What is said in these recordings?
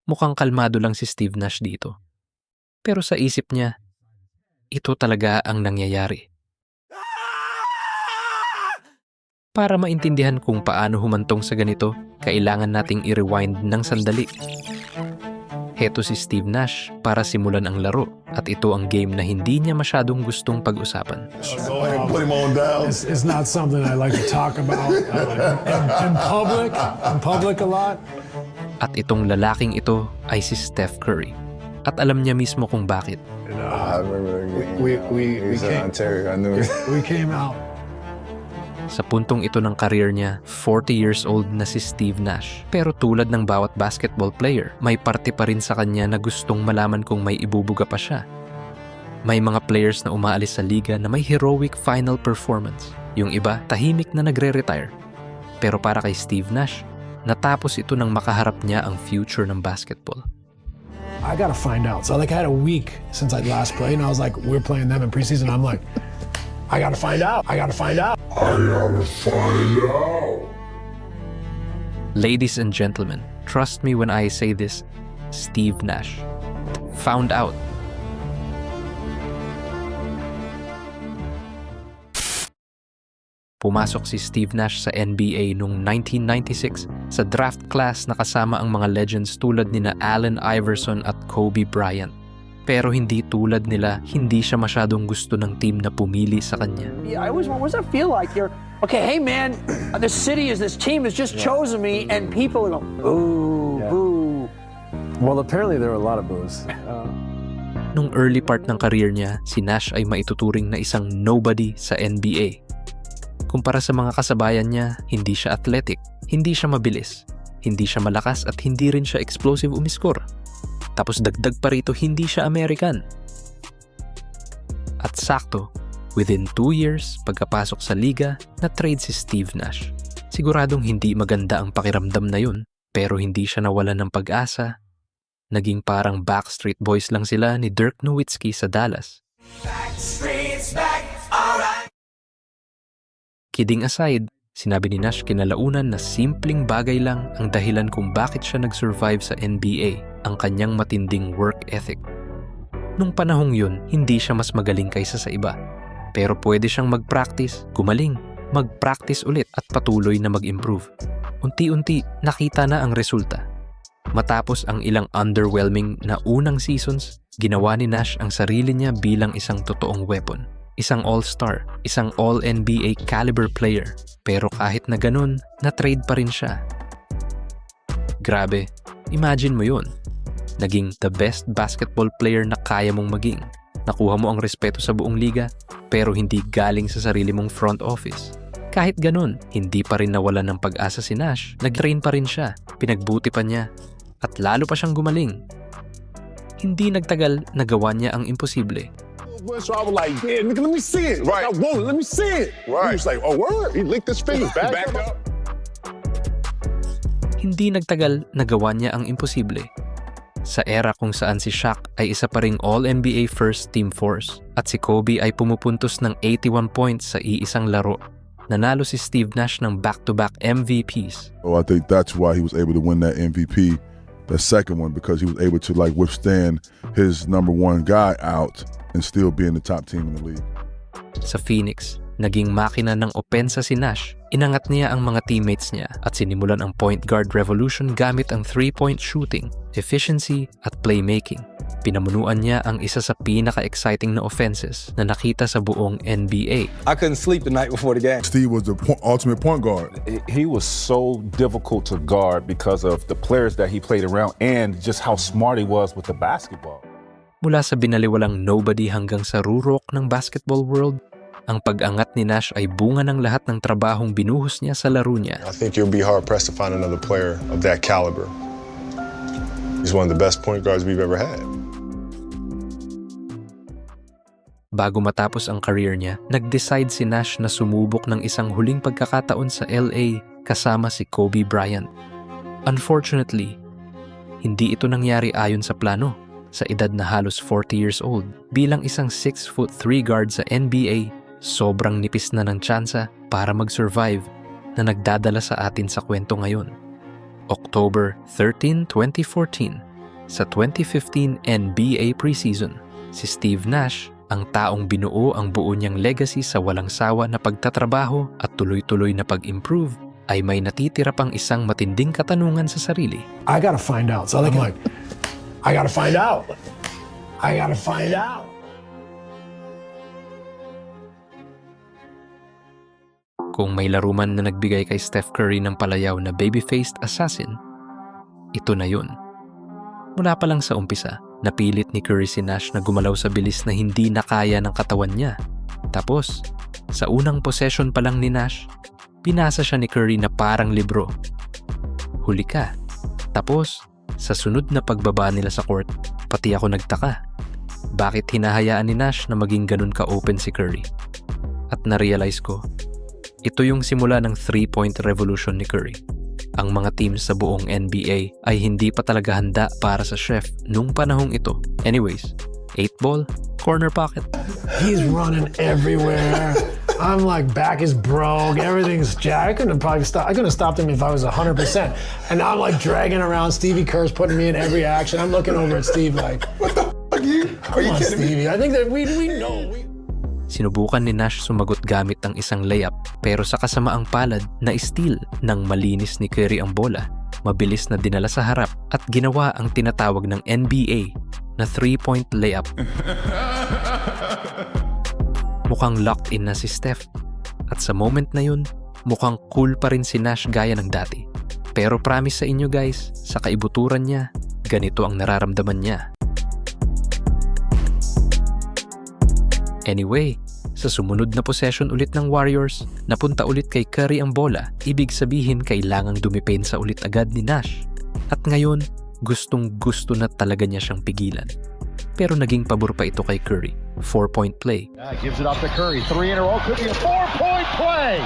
Mukhang kalmado lang si Steve Nash dito. Pero sa isip niya, ito talaga ang nangyayari. Para maintindihan kung paano humantong sa ganito, kailangan nating i-rewind ng sandali. Heto si Steve Nash para simulan ang laro at ito ang game na hindi niya masyadong gustong pag-usapan. It's not something I like to talk about in public a lot. At itong lalaking ito ay si Steph Curry. At alam niya mismo kung bakit. I remember the game. We came, Ontario. I knew it. we came out. Sa puntong ito ng career niya, 40 years old na si Steve Nash. Pero tulad ng bawat basketball player, may parte pa rin sa kanya na gustong malaman kung may ibubuga pa siya. May mga players na umaalis sa liga na may heroic final performance. Yung iba, tahimik na nagre-retire. Pero para kay Steve Nash, natapos ito nang makaharap niya ang future ng basketball. I gotta find out. So like I had a week since I'd last played, and I was like, we're playing them in preseason. I'm like, I gotta find out. I gotta find out. Ladies and gentlemen, trust me when I say this, Steve Nash found out. Pumasok si Steve Nash sa NBA noong 1996 sa draft class na kasama ang mga legends tulad nina Allen Iverson at Kobe Bryant. Pero hindi tulad nila, hindi siya masyadong gusto ng team na pumili sa kanya. Yeah, what does that feel like? You're, okay, hey man, this team has just chosen me, and people are going, boo, boo. Well, apparently there were a lot of boos. Nung early part ng career niya, si Nash ay maituturing na isang nobody sa NBA. Kumpara sa mga kasabayan niya, hindi siya athletic, hindi siya mabilis, hindi siya malakas at hindi rin siya explosive umiskor. Tapos dagdag pa rito, hindi siya American. At sakto, within 2 years pagkapasok sa liga, na-trade si Steve Nash. Siguradong hindi maganda ang pakiramdam na yun, pero hindi siya nawalan ng pag-asa. Naging parang Backstreet Boys lang sila ni Dirk Nowitzki sa Dallas. Kidding aside, sinabi ni Nash kinalaunan na simpleng bagay lang ang dahilan kung bakit siya nag-survive sa NBA, ang kanyang matinding work ethic. Nung panahong yun, hindi siya mas magaling kaysa sa iba. Pero pwede siyang mag-practice, gumaling, mag-practice ulit at patuloy na mag-improve. Unti-unti, nakita na ang resulta. Matapos ang ilang underwhelming na unang seasons, ginawa ni Nash ang sarili niya bilang isang totoong weapon. Isang all-star, isang all-NBA caliber player. Pero kahit na ganun, na-trade pa rin siya. Grabe, imagine mo yun. Naging the best basketball player na kaya mong maging. Nakuha mo ang respeto sa buong liga, pero hindi galing sa sarili mong front office. Kahit ganun, hindi pa rin nawalan ng pag-asa si Nash. Nag-train pa rin siya, pinagbuti pa niya, at lalo pa siyang gumaling. Hindi nagtagal, nagawa niya ang imposible. So I was like, yeah, nigga, let me see it. Right. I want it, let me see it. Right. He was like, oh, word? He licked his fingers. Back up. Hindi nagtagal, nagawa niya ang imposible. Sa era kung saan si Shaq ay isa pa ring All-NBA First Team Force at si Kobe ay pumupuntos ng 81 points sa iisang laro, nanalo si Steve Nash ng back-to-back MVPs. Oh, I think that's why he was able to win that MVP, the second one, because he was able to withstand his number one guy out and still be in the top team in the league. Sa Phoenix, naging makina ng opensa si Nash. Inangat niya ang mga teammates niya at sinimulan ang point guard revolution gamit ang 3-point shooting, efficiency at playmaking. Pinamunuan niya ang isa sa pinaka-exciting na offenses na nakita sa buong NBA. I couldn't sleep the night before the game. Steve was the ultimate point guard. He was so difficult to guard because of the players that he played around and just how smart he was with the basketball. Mula sa binaliwalang nobody hanggang sa rurok ng basketball world, ang pag-angat ni Nash ay bunga ng lahat ng trabahong binuhos niya sa laro niya. I think you'll be hard-pressed to find another player of that caliber. He's one of the best point guards we've ever had. Bago matapos ang career niya, nag-decide si Nash na sumubok ng isang huling pagkakataon sa LA kasama si Kobe Bryant. Unfortunately, hindi ito nangyari ayon sa plano. Sa edad na halos 40 years old, bilang isang 6'3" guard sa NBA, sobrang nipis na ng tsansa para mag-survive na nagdadala sa atin sa kwento ngayon. October 13, 2014, Sa 2015 NBA preseason, si Steve Nash, ang taong binuo ang buo niyang legacy sa walang sawa na pagtatrabaho at tuloy-tuloy na pag-improve, ay may natitira pang isang matinding katanungan sa sarili. I gotta find out. So I'm like, I gotta find out. I gotta find out. Kung may laro man na nagbigay kay Steph Curry ng palayaw na baby-faced assassin, ito na yun. Mula pa lang sa umpisa, napilit ni Curry si Nash na gumalaw sa bilis na hindi nakaya ng katawan niya. Tapos, sa unang possession pa lang ni Nash, pinasa siya ni Curry na parang libro. Huli ka. Tapos, sa sunod na pagbaba nila sa court, pati ako nagtaka. Bakit hinahayaan ni Nash na maging ganun ka-open si Curry? At na-realize ko, ito yung simula ng 3-point revolution ni Curry. Ang mga teams sa buong NBA ay hindi pa talaga handa para sa chef nung panahong ito. Anyways, 8-ball, corner pocket. He's running everywhere. I'm like, back is broke. Everything's jacked. I couldn't have stopped him if I was 100%. And I'm like dragging around. Stevie Kerr's putting me in every action. I'm looking over at Steve like, what the fuck are you? Are you kidding Stevie? Me? I think that we know. Sinubukan ni Nash sumagot gamit ang isang layup, pero sa kasamaang palad na steal ng malinis ni Curry ang bola, mabilis na dinala sa harap at ginawa ang tinatawag ng NBA na 3-point layup. Mukhang locked in na si Steph. At sa moment na yun, mukhang cool pa rin si Nash gaya ng dati. Pero promise sa inyo guys, sa kaibuturan niya, ganito ang nararamdaman niya. Anyway, sa sumunod na possession ulit ng Warriors, napunta ulit kay Curry ang bola. Ibig sabihin kailangang dumipensa ulit agad ni Nash. At ngayon, gustong-gusto na talaga niya siyang pigilan. Pero naging pabor pa ito kay Curry. 4-point play. Gives it up to Curry. 3 in a row. Could be a 4-point play.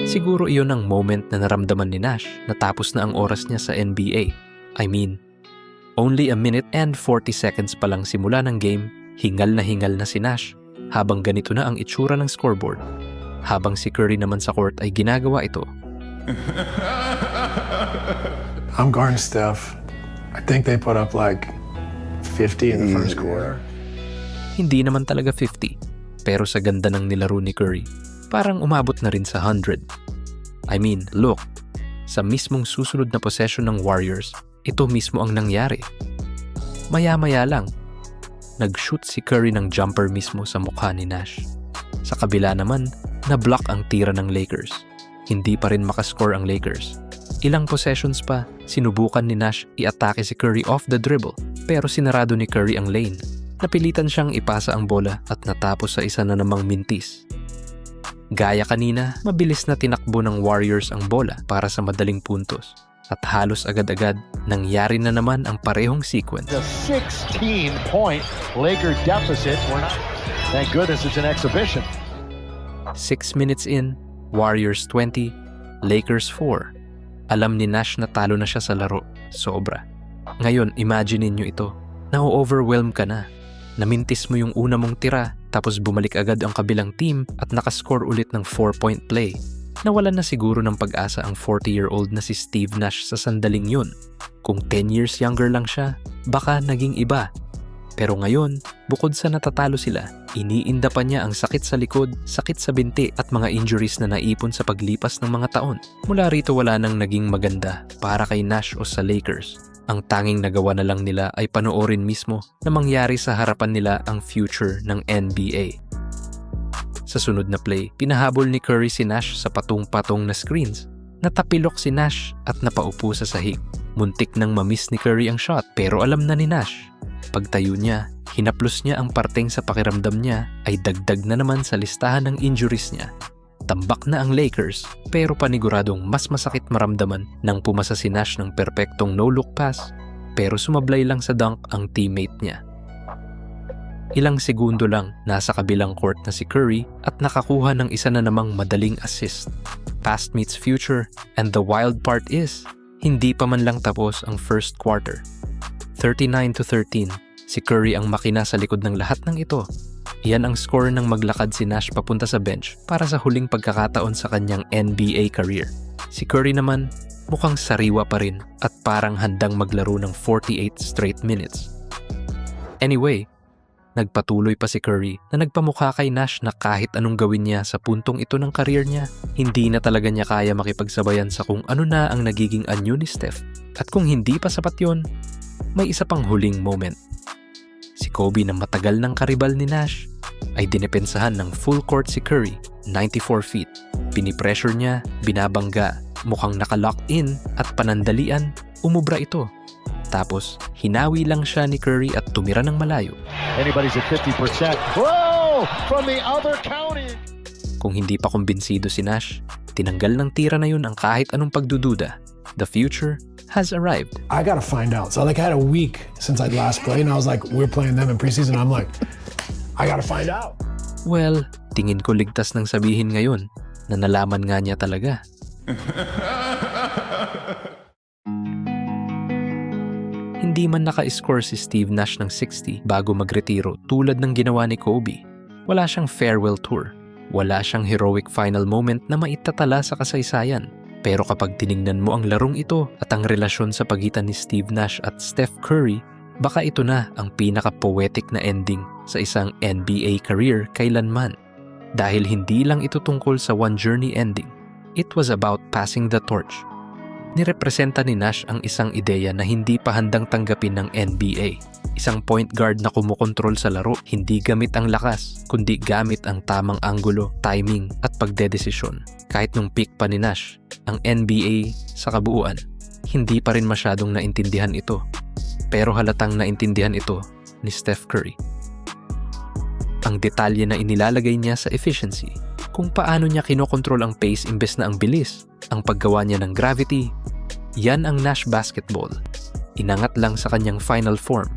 Siguro iyon ang moment na naramdaman ni Nash na tapos na ang oras niya sa NBA. I mean, only a minute and 40 seconds pa lang simula ng game, hingal na si Nash habang ganito na ang itsura ng scoreboard. Habang si Curry naman sa court ay ginagawa ito. I'm guarding Steph. I think they put up like 50 in the first quarter. Hindi naman talaga 50, pero sa ganda ng nilaro ni Curry, parang umabot na rin sa 100. I mean, look, sa mismong susunod na possession ng Warriors, ito mismo ang nangyari. Maya-maya lang, nag-shoot si Curry ng jumper mismo sa mukha ni Nash. Sa kabila naman, na-block ang tira ng Lakers. Hindi pa rin makascore ang Lakers. Ilang possessions pa, sinubukan ni Nash i-atake si Curry off the dribble, pero sinarado ni Curry ang lane. Napilitan siyang ipasa ang bola at natapos sa isa na namang mintis. Gaya kanina, mabilis na tinakbo ng Warriors ang bola para sa madaling puntos. At halos agad-agad, nangyari na naman ang parehong sequence. The 16-point Laker deficit. Thank goodness it's an exhibition. 6 minutes in, Warriors 20, Lakers 4. Alam ni Nash na talo na siya sa laro. Sobra. Ngayon, imagine niyo ito. Na-overwhelm ka na. Namintis mo yung una mong tira, tapos bumalik agad ang kabilang team at nakascore ulit ng 4-point play. Nawalan na siguro ng pag-asa ang 40-year-old na si Steve Nash sa sandaling yun. Kung 10 years younger lang siya, baka naging iba. Pero ngayon, bukod sa natatalo sila, iniinda pa niya ang sakit sa likod, sakit sa binti at mga injuries na naipon sa paglipas ng mga taon. Mula rito wala nang naging maganda para kay Nash o sa Lakers. Ang tanging nagawa na lang nila ay panoorin mismo na mangyari sa harapan nila ang future ng NBA. Sa sunod na play, pinahabol ni Curry si Nash sa patong-patong na screens. Natapilok si Nash at napaupo sa sahig. Muntik nang mamiss ni Curry ang shot pero alam na ni Nash. Pagtayo niya, hinaplos niya ang parteng sa pakiramdam niya ay dagdag na naman sa listahan ng injuries niya. Tambak na ang Lakers pero paniguradong mas masakit maramdaman nang pumasa si Nash ng perpektong no-look pass pero sumablay lang sa dunk ang teammate niya. Ilang segundo lang nasa kabilang court na si Curry at nakakuha ng isa na namang madaling assist. Past meets future and the wild part is, hindi pa man lang tapos ang first quarter. 39-13, si Curry ang makina sa likod ng lahat ng ito. Iyan ang score ng maglakad si Nash papunta sa bench para sa huling pagkakataon sa kanyang NBA career. Si Curry naman, mukhang sariwa pa rin at parang handang maglaro ng 48 straight minutes. Anyway, nagpatuloy pa si Curry na nagpamukha kay Nash na kahit anong gawin niya sa puntong ito ng career niya, hindi na talaga niya kaya makipagsabayan sa kung ano na ang nagiging anyo ni Steph. At kung hindi pa sapat yon, may isa pang huling moment. Si Kobe na matagal ng karibal ni Nash ay dinepensahan ng full court si Curry, 94 feet. Pinipressure niya, binabangga, mukhang naka-locked in at panandalian, umubra ito. Tapos, hinawi lang siya ni Curry at tumira ng malayo. Anybody's at 50%. Whoa! From the other county. Kung hindi pa kumbinsido si Nash, tinanggal ng tira na yun ang kahit anong pagdududa. The future has arrived. I gotta find out. So like I had a week since I'd last played, and I was like, we're playing them in preseason. I'm like, I gotta find out. Well, tingin ko ligtas nang sabihin ngayon na nalaman nga niya talaga. Hindi man naka-score si Steve Nash ng 60 bago magretiro tulad ng ginawa ni Kobe. Wala siyang farewell tour. Wala siyang heroic final moment na maitatala sa kasaysayan. Pero kapag tiningnan mo ang larong ito at ang relasyon sa pagitan ni Steve Nash at Steph Curry, baka ito na ang pinaka-poetic na ending sa isang NBA career kailanman. Dahil hindi lang ito tungkol sa one journey ending. It was about passing the torch. Nirepresenta ni Nash ang isang ideya na hindi pa handang tanggapin ng NBA. Isang point guard na kumukontrol sa laro, hindi gamit ang lakas, kundi gamit ang tamang anggulo, timing at pagdedesisyon. Kahit nung peak pa ni Nash, ang NBA sa kabuuan, hindi pa rin masyadong naintindihan ito. Pero halatang naintindihan ito ni Steph Curry. Ang detalye na inilalagay niya sa efficiency, kung paano niya kinokontrol ang pace imbes na ang bilis, ang paggawa niya ng gravity, yan ang Nash basketball. Inangat lang sa kanyang final form.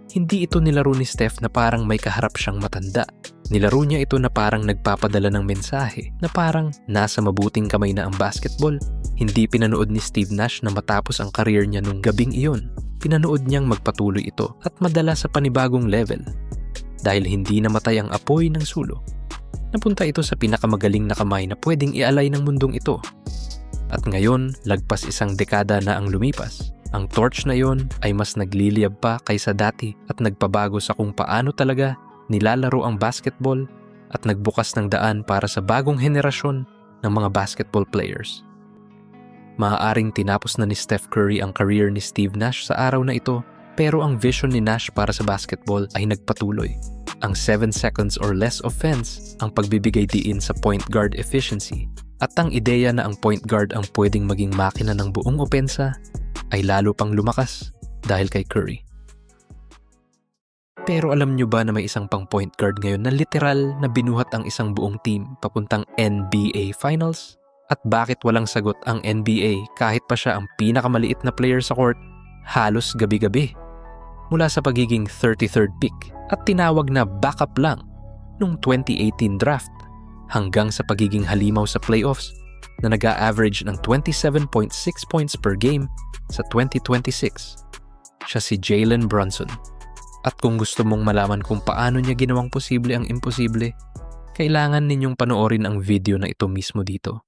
Hindi ito nilaro ni Steph na parang may kaharap siyang matanda. Nilaro niya ito na parang nagpapadala ng mensahe, na parang nasa mabuting kamay na ang basketball. Hindi pinanood ni Steve Nash na matapos ang career niya nung gabing iyon. Pinanood niyang magpatuloy ito at madala sa panibagong level. Dahil hindi namatay ang apoy ng sulo, napunta ito sa pinakamagaling na kamay na pwedeng ialay ng mundong ito. At ngayon, lagpas isang dekada na ang lumipas, ang torch na yon ay mas nagliliyab pa kaysa dati at nagpabago sa kung paano talaga nilalaro ang basketball at nagbukas ng daan para sa bagong henerasyon ng mga basketball players. Maaaring tinapos na ni Steph Curry ang career ni Steve Nash sa araw na ito, pero ang vision ni Nash para sa basketball ay nagpatuloy. Ang 7 seconds or less offense, ang pagbibigay diin sa point guard efficiency, at ang ideya na ang point guard ang pwedeng maging makina ng buong opensa ay lalo pang lumakas dahil kay Curry. Pero alam nyo ba na may isang pang point guard ngayon na literal na binuhat ang isang buong team papuntang NBA Finals? At bakit walang sagot ang NBA kahit pa siya ang pinakamaliit na player sa court halos gabi-gabi? Mula sa pagiging 33rd pick at tinawag na backup lang nung 2018 draft hanggang sa pagiging halimaw sa playoffs na nag-a-average ng 27.6 points per game sa 2026. Siya si Jalen Brunson. At kung gusto mong malaman kung paano niya ginawang posible ang imposible, kailangan ninyong panoorin ang video na ito mismo dito.